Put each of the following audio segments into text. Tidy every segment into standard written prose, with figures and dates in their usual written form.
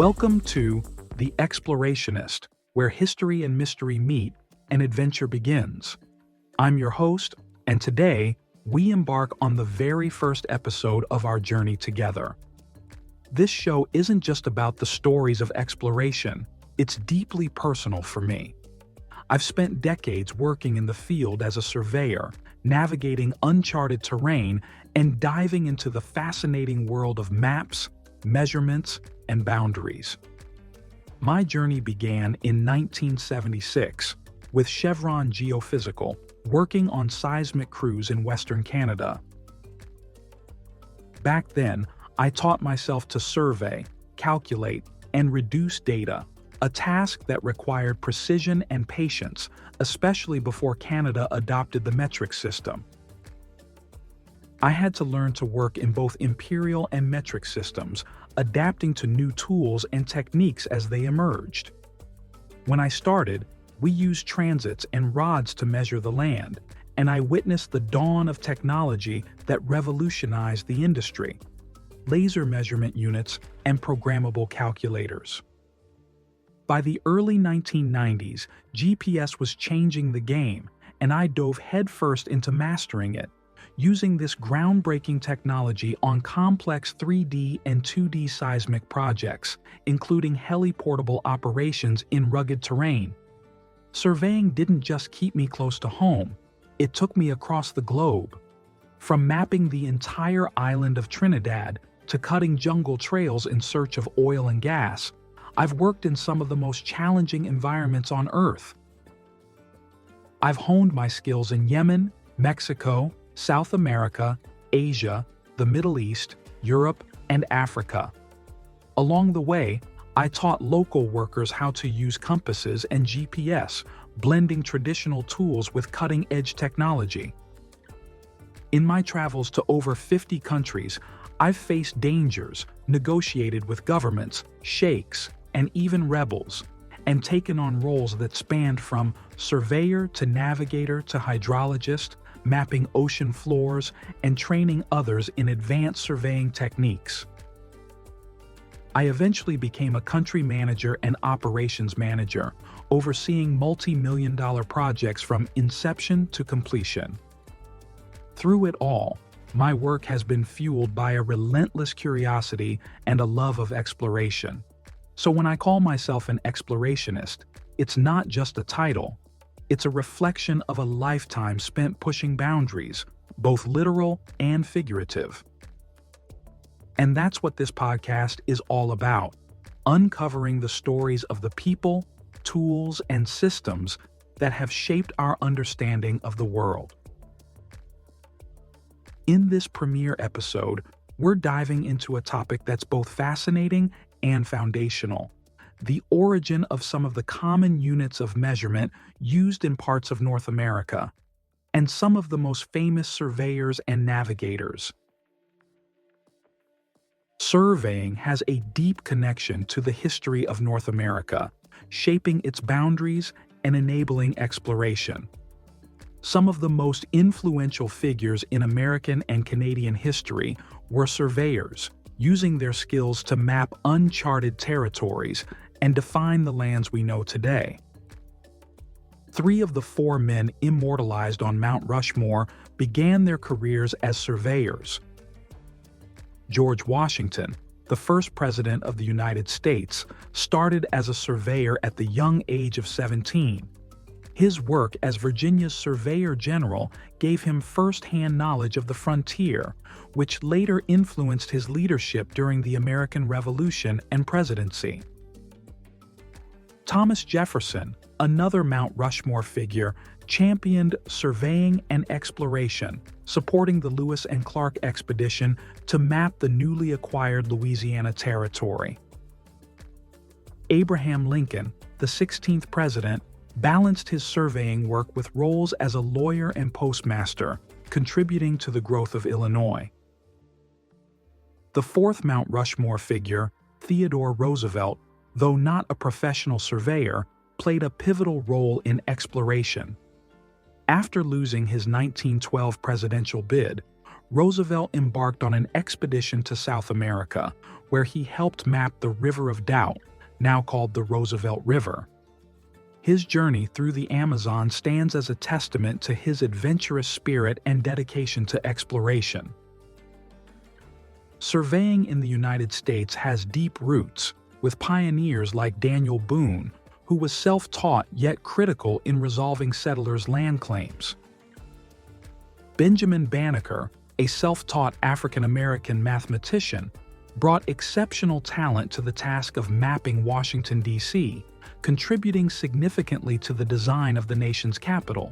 Welcome to The Explorationist, where history and mystery meet and adventure begins. I'm your host, and today we embark on the very first episode of our journey together. This show isn't just about the stories of exploration, it's deeply personal for me. I've spent decades working in the field as a surveyor, navigating uncharted terrain and diving into the fascinating world of maps, measurements, and boundaries. My journey began in 1976 with Chevron Geophysical, working on seismic crews in Western Canada. Back then, I taught myself to survey, calculate, and reduce data, a task that required precision and patience, especially before Canada adopted the metric system. I had to learn to work in both imperial and metric systems, adapting to new tools and techniques as they emerged. When I started, we used transits and rods to measure the land, and I witnessed the dawn of technology that revolutionized the industry: laser measurement units and programmable calculators. By the early 1990s, GPS was changing the game, and I dove headfirst into mastering it, using this groundbreaking technology on complex 3D and 2D seismic projects, including heli-portable operations in rugged terrain. Surveying didn't just keep me close to home, it took me across the globe. From mapping the entire island of Trinidad to cutting jungle trails in search of oil and gas, I've worked in some of the most challenging environments on Earth. I've honed my skills in Yemen, Mexico, South America, Asia, the Middle East, Europe, and Africa. Along the way, I taught local workers how to use compasses and GPS, blending traditional tools with cutting-edge technology. In my travels to over 50 countries, I've faced dangers, negotiated with governments, sheikhs, and even rebels, and taken on roles that spanned from surveyor to navigator to hydrologist, mapping ocean floors, and training others in advanced surveying techniques. I eventually became a country manager and operations manager, overseeing multi-million-dollar projects from inception to completion. Through it all, my work has been fueled by a relentless curiosity and a love of exploration. So when I call myself an explorationist, it's not just a title. It's a reflection of a lifetime spent pushing boundaries, both literal and figurative. And that's what this podcast is all about: uncovering the stories of the people, tools, and systems that have shaped our understanding of the world. In this premiere episode, we're diving into a topic that's both fascinating and foundational: the origin of some of the common units of measurement used in parts of North America, and some of the most famous surveyors and navigators. Surveying has a deep connection to the history of North America, shaping its boundaries and enabling exploration. Some of the most influential figures in American and Canadian history were surveyors, using their skills to map uncharted territories and define the lands we know today. 3 of the 4 men immortalized on Mount Rushmore began their careers as surveyors. George Washington, the first president of the United States, started as a surveyor at the young age of 17. His work as Virginia's Surveyor General gave him first-hand knowledge of the frontier, which later influenced his leadership during the American Revolution and presidency. Thomas Jefferson, another Mount Rushmore figure, championed surveying and exploration, supporting the Lewis and Clark expedition to map the newly acquired Louisiana Territory. Abraham Lincoln, the 16th president, balanced his surveying work with roles as a lawyer and postmaster, contributing to the growth of Illinois. The 4th Mount Rushmore figure, Theodore Roosevelt, though not a professional surveyor, played a pivotal role in exploration. After losing his 1912 presidential bid, Roosevelt embarked on an expedition to South America, where he helped map the River of Doubt, now called the Roosevelt River. His journey through the Amazon stands as a testament to his adventurous spirit and dedication to exploration. Surveying in the United States has deep roots, with pioneers like Daniel Boone, who was self-taught yet critical in resolving settlers' land claims. Benjamin Banneker, a self-taught African-American mathematician, brought exceptional talent to the task of mapping Washington, D.C., contributing significantly to the design of the nation's capital.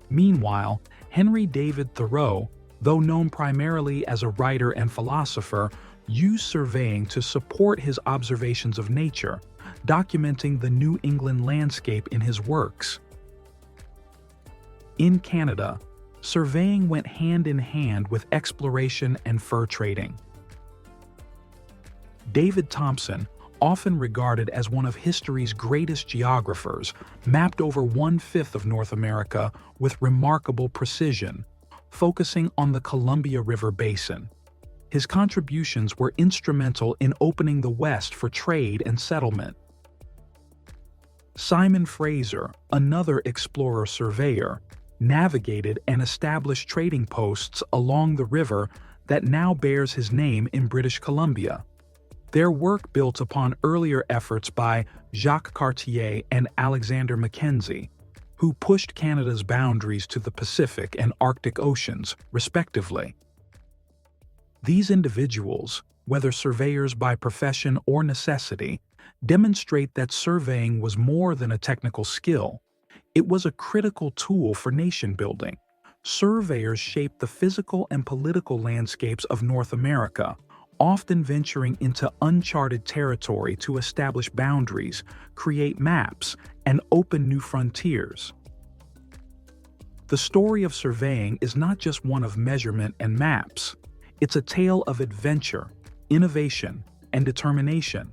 Meanwhile, Henry David Thoreau, though known primarily as a writer and philosopher, used surveying to support his observations of nature, documenting the New England landscape in his works. In Canada, surveying went hand in hand with exploration and fur trading. David Thompson, often regarded as one of history's greatest geographers, mapped over 1/5 of North America with remarkable precision, focusing on the Columbia River Basin. His contributions were instrumental in opening the West for trade and settlement. Simon Fraser, another explorer surveyor, navigated and established trading posts along the river that now bears his name in British Columbia. Their work built upon earlier efforts by Jacques Cartier and Alexander Mackenzie, who pushed Canada's boundaries to the Pacific and Arctic Oceans, respectively. These individuals, whether surveyors by profession or necessity, demonstrate that surveying was more than a technical skill. It was a critical tool for nation building. Surveyors shaped the physical and political landscapes of North America, often venturing into uncharted territory to establish boundaries, create maps, and open new frontiers. The story of surveying is not just one of measurement and maps. It's a tale of adventure, innovation, and determination.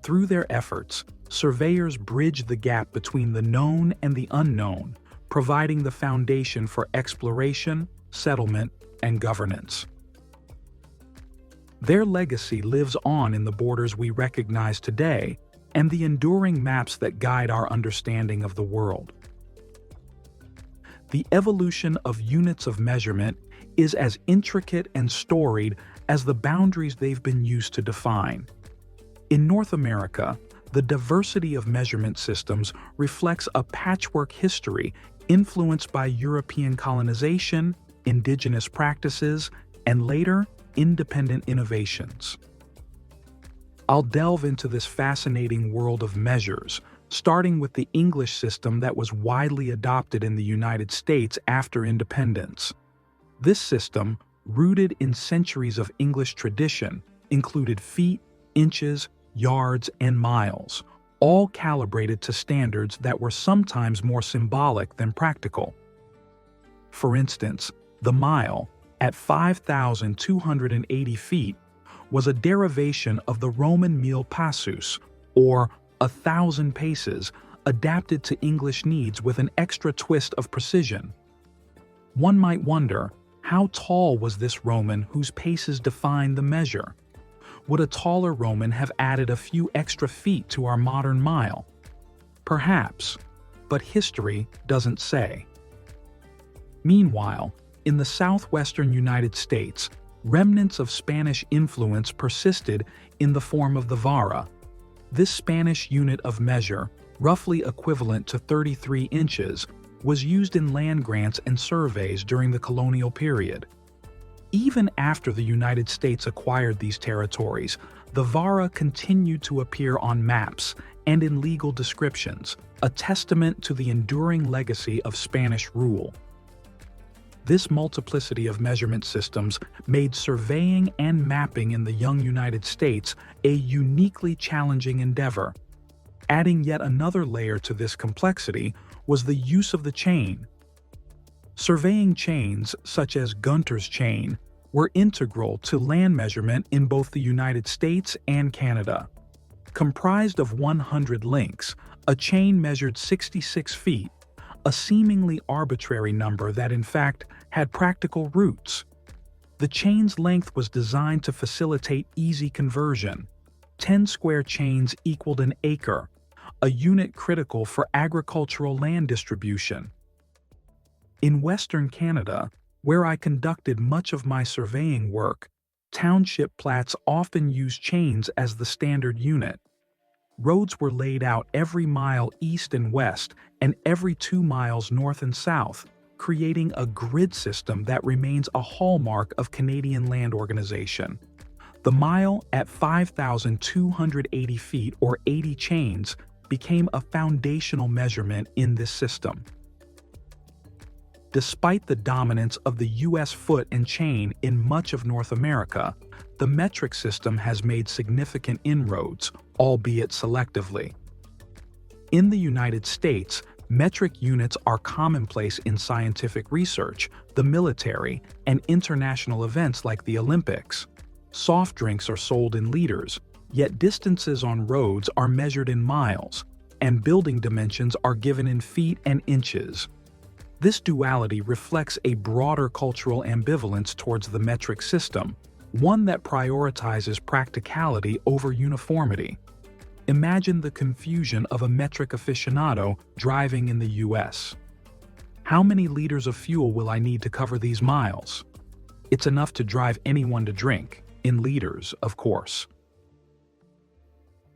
Through their efforts, surveyors bridge the gap between the known and the unknown, providing the foundation for exploration, settlement, and governance. Their legacy lives on in the borders we recognize today and the enduring maps that guide our understanding of the world. The evolution of units of measurement is as intricate and storied as the boundaries they've been used to define. In North America, the diversity of measurement systems reflects a patchwork history influenced by European colonization, indigenous practices, and later, independent innovations. I'll delve into this fascinating world of measures, starting with the English system that was widely adopted in the United States after independence. This system, rooted in centuries of English tradition, included feet, inches, yards, and miles, all calibrated to standards that were sometimes more symbolic than practical. For instance, the mile, at 5,280 feet, was a derivation of the Roman mille passus, or 1,000 paces, adapted to English needs with an extra twist of precision. One might wonder, how tall was this Roman whose paces defined the measure? Would a taller Roman have added a few extra feet to our modern mile? Perhaps, but history doesn't say. Meanwhile, in the southwestern United States, remnants of Spanish influence persisted in the form of the vara. This Spanish unit of measure, roughly equivalent to 33 inches, was used in land grants and surveys during the colonial period. Even after the United States acquired these territories, the vara continued to appear on maps and in legal descriptions, a testament to the enduring legacy of Spanish rule. This multiplicity of measurement systems made surveying and mapping in the young United States a uniquely challenging endeavor. Adding yet another layer to this complexity was the use of the chain. Surveying chains, such as Gunter's chain, were integral to land measurement in both the United States and Canada. Comprised of 100 links, a chain measured 66 feet, a seemingly arbitrary number that in fact had practical roots. The chain's length was designed to facilitate easy conversion. 10 square chains equaled an acre, a unit critical for agricultural land distribution. In Western Canada, where I conducted much of my surveying work, township plats often use chains as the standard unit. Roads were laid out every mile east and west and every 2 miles north and south, creating a grid system that remains a hallmark of Canadian land organization. The mile at 5,280 feet or 80 chains became a foundational measurement in this system. Despite the dominance of the U.S. foot and chain in much of North America, the metric system has made significant inroads, albeit selectively. In the United States, metric units are commonplace in scientific research, the military, and international events like the Olympics. Soft drinks are sold in liters, yet distances on roads are measured in miles, and building dimensions are given in feet and inches. This duality reflects a broader cultural ambivalence towards the metric system, one that prioritizes practicality over uniformity. Imagine the confusion of a metric aficionado driving in the U.S. How many liters of fuel will I need to cover these miles? It's enough to drive anyone to drink, in liters, of course.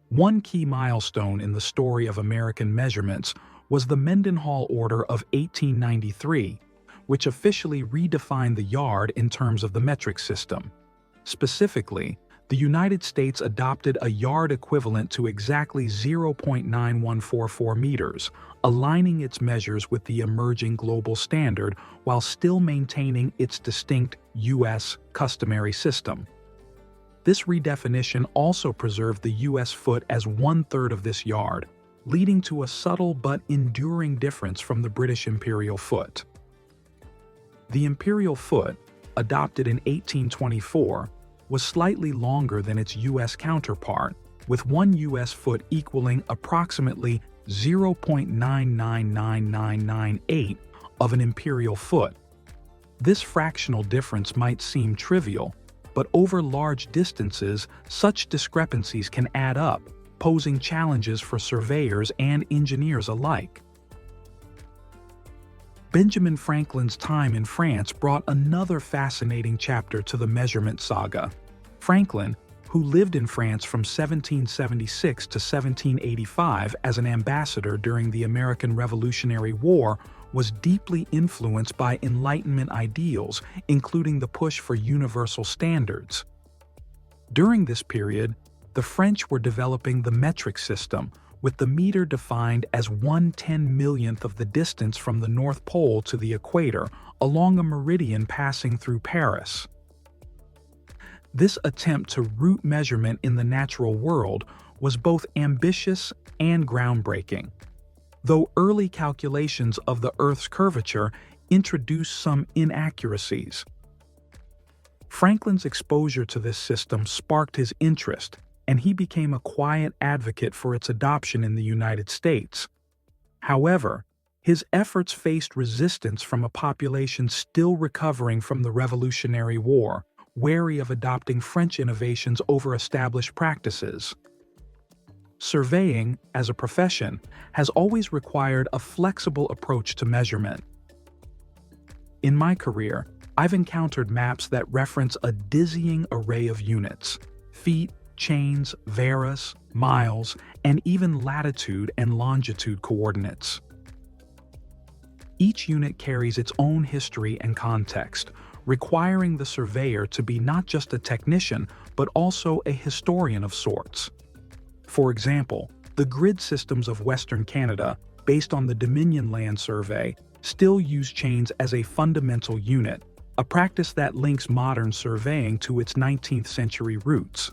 One key milestone in the story of American measurements was the Mendenhall Order of 1893, which officially redefined the yard in terms of the metric system. Specifically, the United States adopted a yard equivalent to exactly 0.9144 meters, aligning its measures with the emerging global standard while still maintaining its distinct U.S. customary system. This redefinition also preserved the U.S. foot as 1/3 of this yard, leading to a subtle but enduring difference from the British imperial foot. The imperial foot, adopted in 1824, was slightly longer than its U.S. counterpart, with 1 U.S. foot equaling approximately 0.999998 of an imperial foot. This fractional difference might seem trivial, but over large distances, such discrepancies can add up, posing challenges for surveyors and engineers alike. Benjamin Franklin's time in France brought another fascinating chapter to the measurement saga. Franklin, who lived in France from 1776 to 1785 as an ambassador during the American Revolutionary War, was deeply influenced by Enlightenment ideals, including the push for universal standards. During this period, the French were developing the metric system, with the meter defined as 1/10,000,000th of the distance from the North Pole to the equator along a meridian passing through Paris. This attempt to root measurement in the natural world was both ambitious and groundbreaking. Though early calculations of the Earth's curvature introduced some inaccuracies. Franklin's exposure to this system sparked his interest, and he became a quiet advocate for its adoption in the United States. However, his efforts faced resistance from a population still recovering from the Revolutionary War, wary of adopting French innovations over established practices. Surveying, as a profession, has always required a flexible approach to measurement. In my career, I've encountered maps that reference a dizzying array of units: feet, chains, varas, miles, and even latitude and longitude coordinates. Each unit carries its own history and context, requiring the surveyor to be not just a technician, but also a historian of sorts. For example, the grid systems of Western Canada, based on the Dominion Land Survey, still use chains as a fundamental unit, a practice that links modern surveying to its 19th century roots.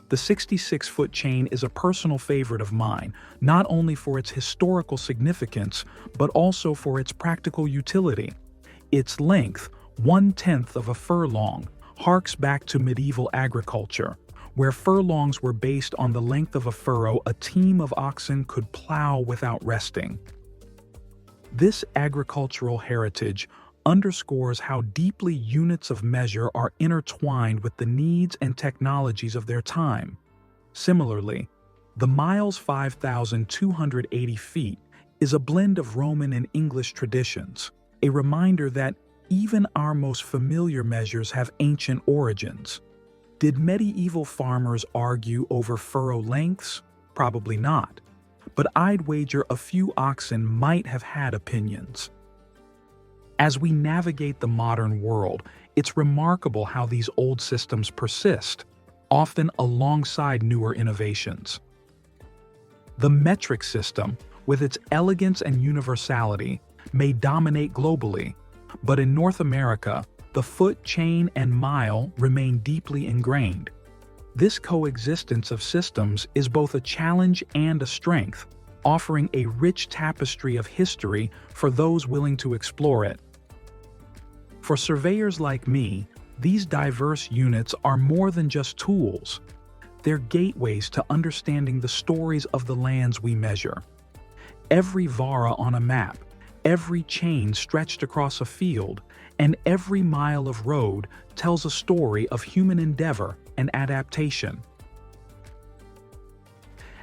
The 66-foot chain is a personal favorite of mine, not only for its historical significance, but also for its practical utility. Its length, 1/10 of a furlong, harks back to medieval agriculture, where furlongs were based on the length of a furrow a team of oxen could plow without resting. This agricultural heritage, underscores how deeply units of measure are intertwined with the needs and technologies of their time. Similarly, the mile's 5,280 feet is a blend of Roman and English traditions, a reminder that even our most familiar measures have ancient origins. Did medieval farmers argue over furrow lengths? Probably not. But I'd wager a few oxen might have had opinions. As we navigate the modern world, it's remarkable how these old systems persist, often alongside newer innovations. The metric system, with its elegance and universality, may dominate globally, but in North America, the foot, chain, and mile remain deeply ingrained. This coexistence of systems is both a challenge and a strength, offering a rich tapestry of history for those willing to explore it. For surveyors like me, these diverse units are more than just tools. They're gateways to understanding the stories of the lands we measure. Every vara on a map, every chain stretched across a field, and every mile of road tells a story of human endeavor and adaptation.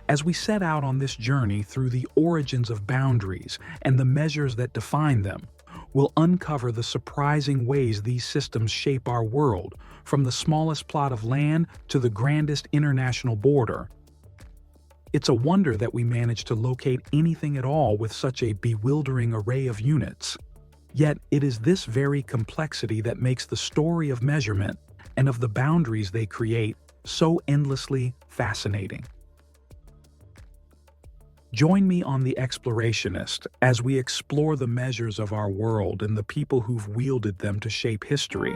As we set out on this journey through the origins of boundaries and the measures that define them, we'll uncover the surprising ways these systems shape our world, from the smallest plot of land to the grandest international border. It's a wonder that we manage to locate anything at all with such a bewildering array of units. Yet it is this very complexity that makes the story of measurement and of the boundaries they create so endlessly fascinating. Join me on the Explorationist as we explore the measures of our world and the people who've wielded them to shape history.